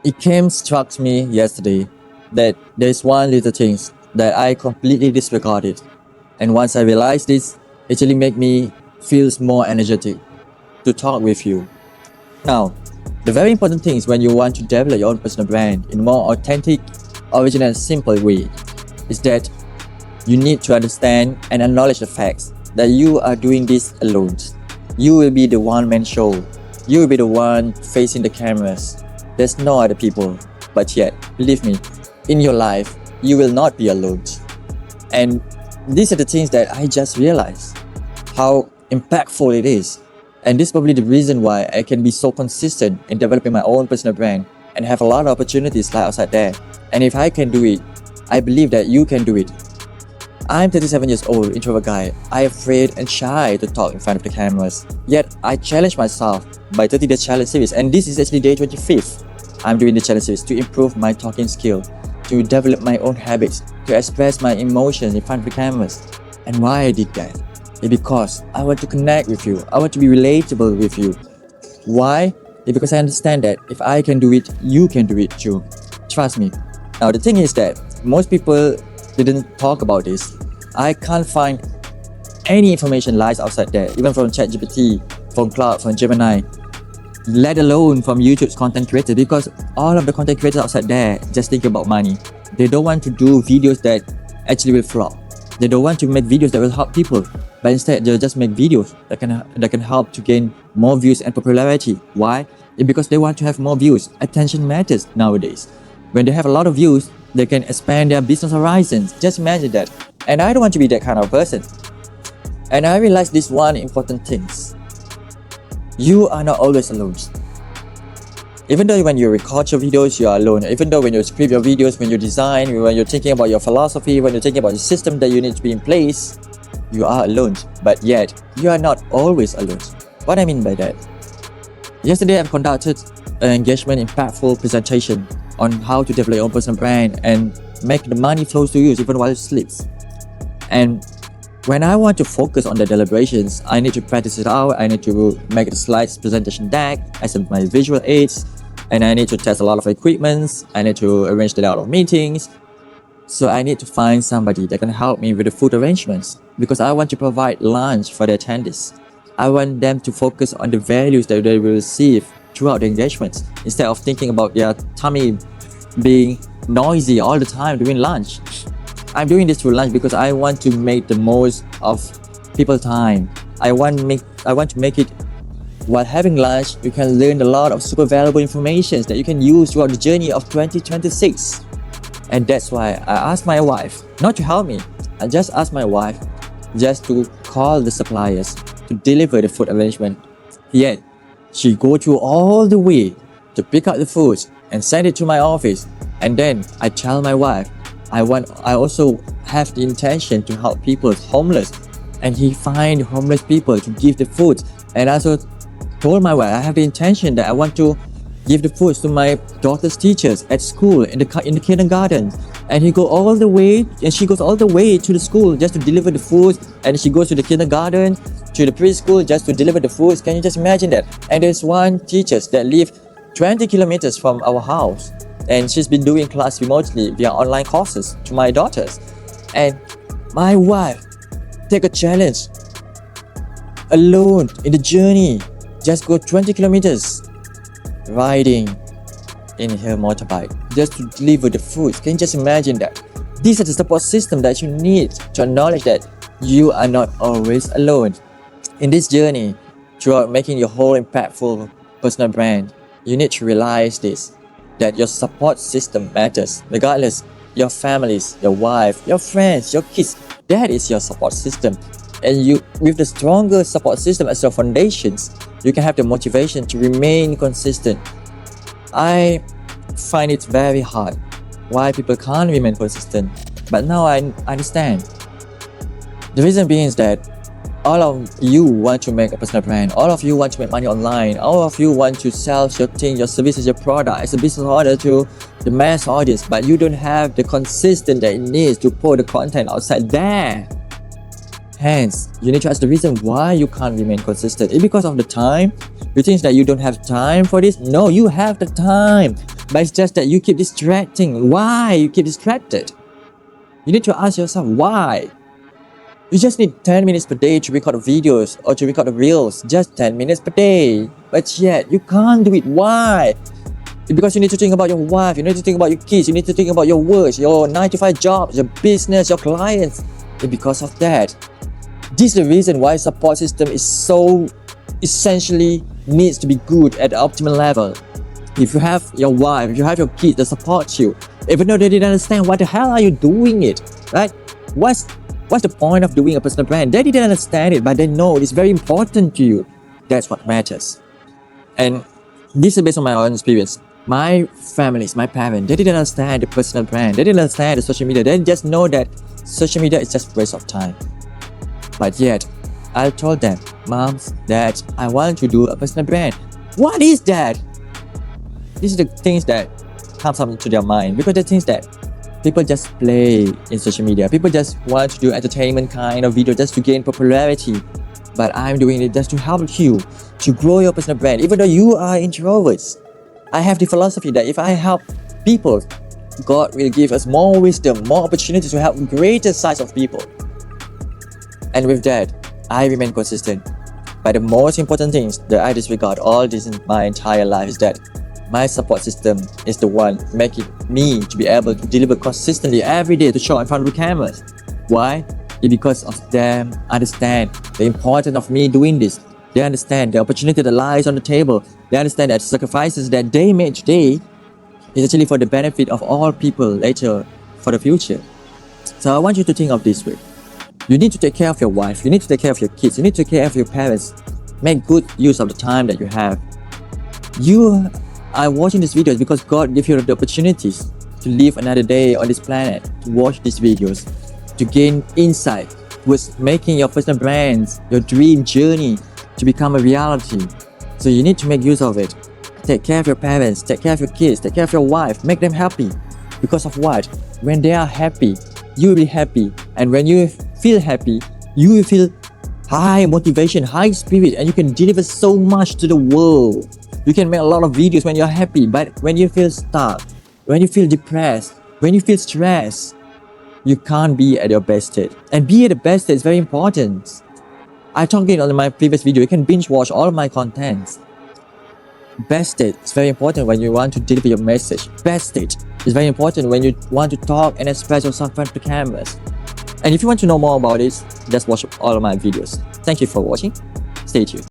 It came struck me yesterday that there's one little thing that I completely disregarded. And once I realized this, it really made me feel more energetic to talk with you. Now, the very important thing is when you want to develop your own personal brand in a more authentic, original and simple way is that you need to understand and acknowledge the facts that you are doing this alone. You will be the one-man show. You will be the one facing the cameras. There's no other people. But yet, believe me, in your life, you will not be alone. And these are the things that I just realized, how impactful it is. And this is probably the reason why I can be so consistent in developing my own personal brand and have a lot of opportunities like outside there. And if I can do it, I believe that you can do it. I'm 37 years old, introvert guy. I'm afraid and shy to talk in front of the cameras. Yet, I challenge myself by 30-day challenge series, and this is actually day 25th. I'm doing the challenge series to improve my talking skill, to develop my own habits, to express my emotions in front of the cameras. And why I did that? It's because I want to connect with you. I want to be relatable with you. Why? It's because I understand that if I can do it, you can do it too. Trust me. Now the thing is that most people didn't talk about this. I can't find any information lies outside there, even from ChatGPT, from Cloud, from Gemini, let alone from YouTube's content creators, because all of the content creators outside there just think about money. They don't want to do videos that actually will flop. They don't want to make videos that will help people, but instead they'll just make videos that can help to gain more views and popularity. Why? It's because they want to have more views. Attention matters nowadays. When they have a lot of views, they can expand their business horizons. Just imagine that. And I don't want to be that kind of person. And I realized this one important thing. You are not always alone. Even though when you record your videos, you are alone. Even though when you script your videos, when you design, when you're thinking about your philosophy, when you're thinking about the system that you need to be in place, you are alone. But yet, you are not always alone. What I mean by that? Yesterday, I've conducted an engagement impactful presentation on how to develop your own personal brand and make the money flow to you even while you sleep. And when I want to focus on the deliberations, I need to practice it out. I need to make the slides presentation deck, I set my visual aids, and I need to test a lot of equipments. I need to arrange a lot of meetings. So I need to find somebody that can help me with the food arrangements because I want to provide lunch for the attendees. I want them to focus on the values that they will receive throughout the engagements instead of thinking about their tummy being noisy all the time during lunch. I'm doing this through lunch because I want to make the most of people's time. I want to make it while having lunch. You can learn a lot of super valuable information that you can use throughout the journey of 2026. And that's why I asked my wife not to help me. I just asked my wife just to call the suppliers to deliver the food arrangement. Yet she go through all the way to pick up the food and send it to my office. And then I tell my wife, I also have the intention to help people homeless, and he find homeless people to give the food. And I also told my wife I have the intention that I want to give the food to my daughter's teachers at school in the kindergarten. And she goes all the way to the school just to deliver the food. And she goes to the kindergarten, to the preschool just to deliver the food. Can you just imagine that? And there's one teacher that lives 20 kilometers from our house. And she's been doing class remotely via online courses to my daughters. And my wife take a challenge alone in the journey. Just go 20 kilometers riding in her motorbike just to deliver the food. Can you just imagine that? These are the support system that you need to acknowledge that you are not always alone. In this journey, throughout making your whole impactful personal brand, you need to realize this, that your support system matters. Regardless, your families, your wife, your friends, your kids, that is your support system. And you, with the stronger support system as your foundations, you can have the motivation to remain consistent. I find it very hard why people can't remain consistent, but now I understand. The reason being is that all of you want to make a personal brand, all of you want to make money online, all of you want to sell your thing, your services, your product as a business order to the mass audience, but you don't have the consistency that it needs to put the content outside there. Hence, you need to ask the reason why you can't remain consistent. It's because of the time. You think that you don't have time for this? No, you have the time. But it's just that you keep distracting. Why you keep distracted? You need to ask yourself why. You just need 10 minutes per day to record videos or to record reels. Just 10 minutes per day. But yet, you can't do it. Why? Because you need to think about your wife, you need to think about your kids, you need to think about your work, your 9-to-5 jobs, your business, your clients. And because of that, this is the reason why support system is so essentially needs to be good at the optimal level. If you have your wife, if you have your kids that support you, even though they didn't understand why the hell are you doing it, right? What's the point of doing a personal brand? They didn't understand it, but they know it's very important to you. That's what matters. And this is based on my own experience. My families, my parents, they didn't understand the personal brand. They didn't understand the social media. They just know that social media is just a waste of time. But yet, I told them, moms, dads, I want to do a personal brand. What is that? These are the things that comes up into their mind, because they think that people just play in social media. People just want to do entertainment kind of video just to gain popularity. But I'm doing it just to help you to grow your personal brand. Even though you are introverts, I have the philosophy that if I help people, God will give us more wisdom, more opportunities to help greater size of people. And with that, I remain consistent. But the most important things that I disregard all this in my entire life is that my support system is the one making me to be able to deliver consistently every day to show in front of the cameras. Why? It's because of them understand the importance of me doing this. They understand the opportunity that lies on the table. They understand that sacrifices that they made today is actually for the benefit of all people later for the future. So I want you to think of this way. You need to take care of your wife. You need to take care of your kids. You need to take care of your parents. Make good use of the time that you have. You are watching this video because God gave you the opportunities to live another day on this planet, to watch these videos, to gain insight towards making your personal brands, your dream journey to become a reality. So you need to make use of it. Take care of your parents, take care of your kids, take care of your wife, make them happy. Because of what? When they are happy, you will be happy. And when you feel happy, you will feel high motivation, high spirit, and you can deliver so much to the world. You can make a lot of videos when you're happy, but when you feel stuck, when you feel depressed, when you feel stressed, you can't be at your best state. And be at the best state is very important. I talked in on my previous video. You can binge watch all of my contents. Best state is very important when you want to deliver your message. Best state is very important when you want to talk and express yourself in front of the cameras. And if you want to know more about this, just watch all of my videos. Thank you for watching. Stay tuned.